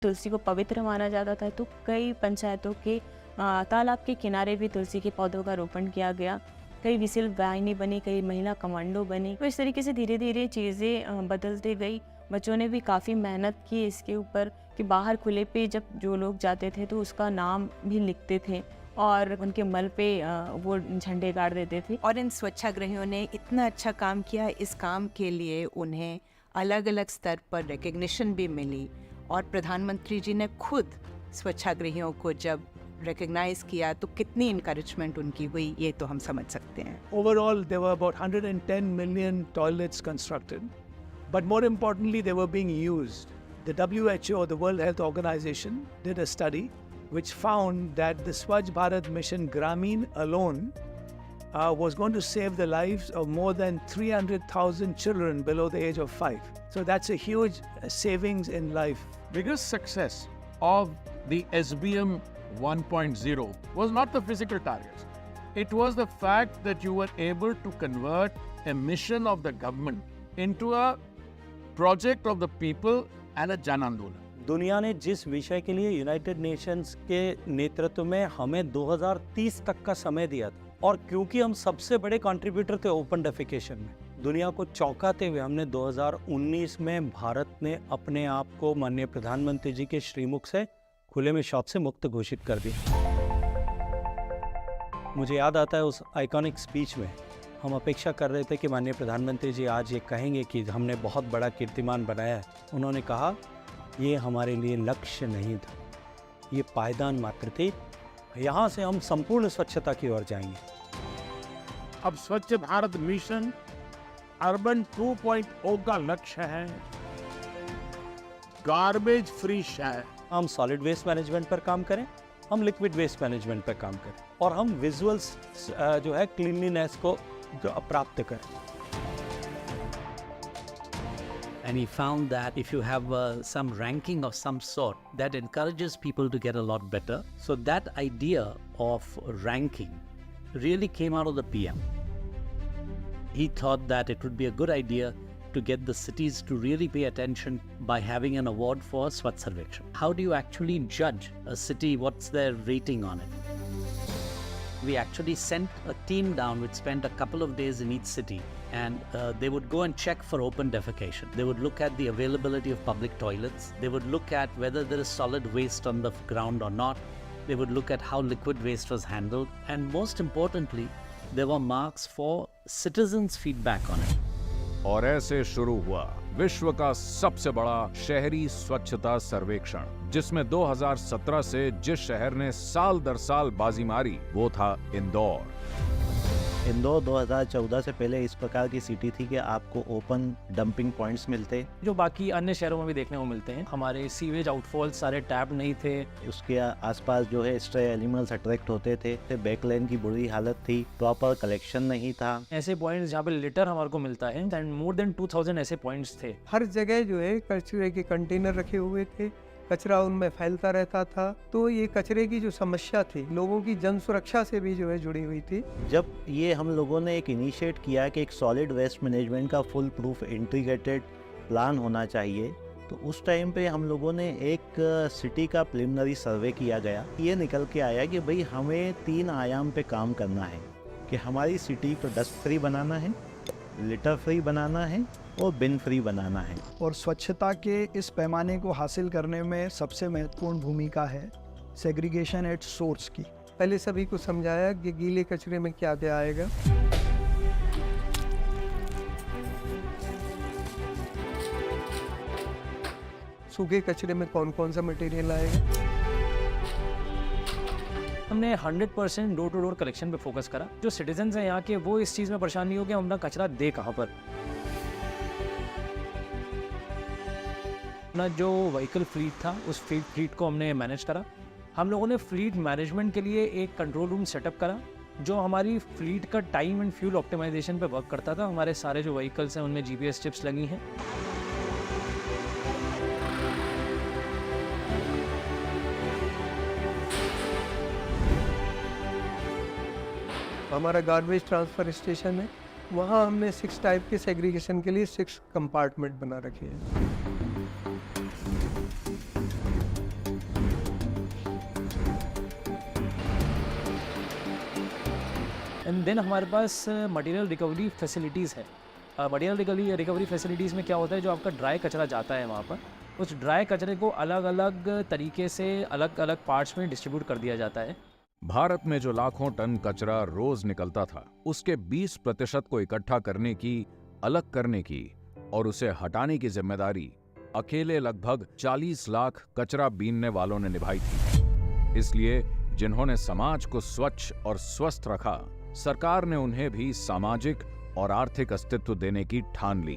तुलसी को पवित्र माना जाता था, तो कई पंचायतों के तालाब के किनारे भी तुलसी के पौधों का रोपण किया गया। कई विसिल वाहिनी बनी, कई महिला कमांडो बनी। तो इस तरीके से धीरे धीरे चीज़ें बदलती गई। बच्चों ने भी काफ़ी मेहनत की इसके ऊपर कि बाहर खुले पे जब जो लोग जाते थे तो उसका नाम भी लिखते थे और उनके मल पे वो झंडे गाड़ देते थे। और इन स्वच्छाग्रहियों ने इतना अच्छा काम किया, इस काम के लिए उन्हें अलग अलग स्तर पर रिकग्निशन भी मिली और प्रधानमंत्री जी ने खुद स्वच्छाग्रहियों को जब रिकग्नाइज किया तो कितनी इनकरेजमेंट उनकी हुई, ये तो हम समझ सकते हैं। Overall, there were about 110 million toilets constructed, but more importantly, they were being used. The WHO, the World Health Organization, did a study which found that the Swachh Bharat Mission Grameen alone was going to save the lives of more than 300,000 children below the age of 5. So that's a huge savings in life. Biggest success of the SBM 1.0 was not the physical targets. It was the fact that you were able to convert a mission of the government into a project of the people and a Jan Andolan. दुनिया ने जिस विषय के लिए United Nations के नेतृत्व में हमें 2030 तक का समय दिया था, और क्योंकि हम सबसे बड़े कंट्रीब्यूटर थे ओपन डेफिकेशन में, दुनिया को चौंकाते हुए हमने 2019 में भारत ने अपने आप को माननीय प्रधानमंत्री जी के श्रीमुख से खुले में शौच से मुक्त घोषित कर दिया। मुझे याद आता है उस आइकॉनिक स्पीच में हम अपेक्षा कर रहे थे कि माननीय प्रधानमंत्री जी आज ये कहेंगे कि हमने बहुत बड़ा कीर्तिमान बनाया है। उन्होंने कहा ये हमारे लिए लक्ष्य नहीं था, ये पायदान मात्र थे, यहाँ से हम संपूर्ण स्वच्छता की ओर जाएंगे। अब स्वच्छ भारत मिशन अर्बन 2.0 का लक्ष्य है गार्बेज फ्री शहर। हम सॉलिड वेस्ट मैनेजमेंट पर काम करें, हम लिक्विड वेस्ट मैनेजमेंट पर काम करें, और हम विजुअल्स जो है क्लीनलीनेस को प्राप्त करें। And he found that if you have some ranking of some sort, that encourages people to get a lot better. So that idea of ranking really came out of the PM. He thought that it would be a good idea to get the cities to really pay attention by having an award for Swachh Sarvekshan. How do you actually judge a city? What's their rating on it? We actually sent a team down which spent a couple of days in each city, and they would go and check for open defecation. They would look at the availability of public toilets. They would look at whether there is solid waste on the ground or not. They would look at how liquid waste was handled. And most importantly, there were marks for citizens' feedback on it. और ऐसे शुरू हुआ विश्व का सबसे बड़ा शहरी स्वच्छता सर्वेक्षण, जिसमें 2017 से जिस शहर ने साल दर साल बाजी मारी वो था इंदौर। इंदौर 2014 से पहले इस प्रकार की सिटी थी कि आपको ओपन डंपिंग पॉइंट्स मिलते, जो बाकी अन्य शहरों में भी देखने को मिलते हैं। हमारे सीवेज आउटफॉल्स सारे टैप नहीं थे, उसके आसपास जो है स्ट्रे एनिमल्स अट्रैक्ट होते थे, बैकलाइन की बुरी हालत थी, प्रॉपर कलेक्शन नहीं था। ऐसे पॉइंट्स जहाँ पे लिटर हमारे को मिलता है, एंड मोर देन 2000 ऐसे पॉइंट्स थे। हर जगह जो है कचरे के कंटेनर रखे हुए थे, कचरा उनमें फैलता रहता था। तो ये कचरे की जो समस्या थी लोगों की जन सुरक्षा से भी जो है जुड़ी हुई थी। जब ये हम लोगों ने एक इनिशिएट किया कि एक सॉलिड वेस्ट मैनेजमेंट का फुल प्रूफ इंटीग्रेटेड प्लान होना चाहिए, तो उस टाइम पे हम लोगों ने एक सिटी का प्रिलिमिनरी सर्वे किया गया। ये निकल के आया कि भाई हमें 3 आयाम पे काम करना है कि हमारी सिटी को डस्ट फ्री बनाना है, लिटर फ्री बनाना है और बिन फ्री बनाना है। और स्वच्छता के इस पैमाने को हासिल करने में सबसे महत्वपूर्ण भूमिका है सेग्रीगेशन एट सोर्स की। पहले सभी को समझाया कि गीले कचरे में क्या क्या आएगा। सूखे कचरे में कौन कौन सा मटेरियल आएगा। हमने 100% डोर टू डोर कलेक्शन पे फोकस करा। जो सिटीजन्स हैं यहाँ के, वो इस चीज़ में परेशान नहीं हो कि हम अपना कचरा दे कहाँ पर। अपना जो व्हीकल फ्लीट था उस फ्लीट को हमने मैनेज करा। हम लोगों ने फ्लीट मैनेजमेंट के लिए एक कंट्रोल रूम सेटअप करा जो हमारी फ्लीट का टाइम एंड फ्यूल ऑप्टिमाइजेशन पे वर्क करता था। हमारे सारे जो व्हीकल्स हैं उनमें GPS चिप्स लगी हैं। हमारा गार्बेज ट्रांसफ़र स्टेशन है, वहाँ हमने 6 टाइप के सेग्रीगेशन के लिए 6 कंपार्टमेंट बना रखे हैं। एंड देन हमारे पास मटेरियल रिकवरी फैसिलिटीज़ है। मटेरियल रिकवरी फैसिलिटीज़ में क्या होता है, जो आपका ड्राई कचरा जाता है वहाँ पर, उस ड्राई कचरे को अलग अलग तरीके से अलग अलग पार्ट्स में डिस्ट्रीब्यूट कर दिया जाता है। भारत में जो लाखों टन कचरा रोज निकलता था, उसके 20% को इकट्ठा करने की, अलग करने की और उसे हटाने की जिम्मेदारी अकेले लगभग 40 लाख कचरा बीनने वालों ने निभाई थी। इसलिए जिन्होंने समाज को स्वच्छ और स्वस्थ रखा, सरकार ने उन्हें भी सामाजिक और आर्थिक अस्तित्व देने की ठान ली।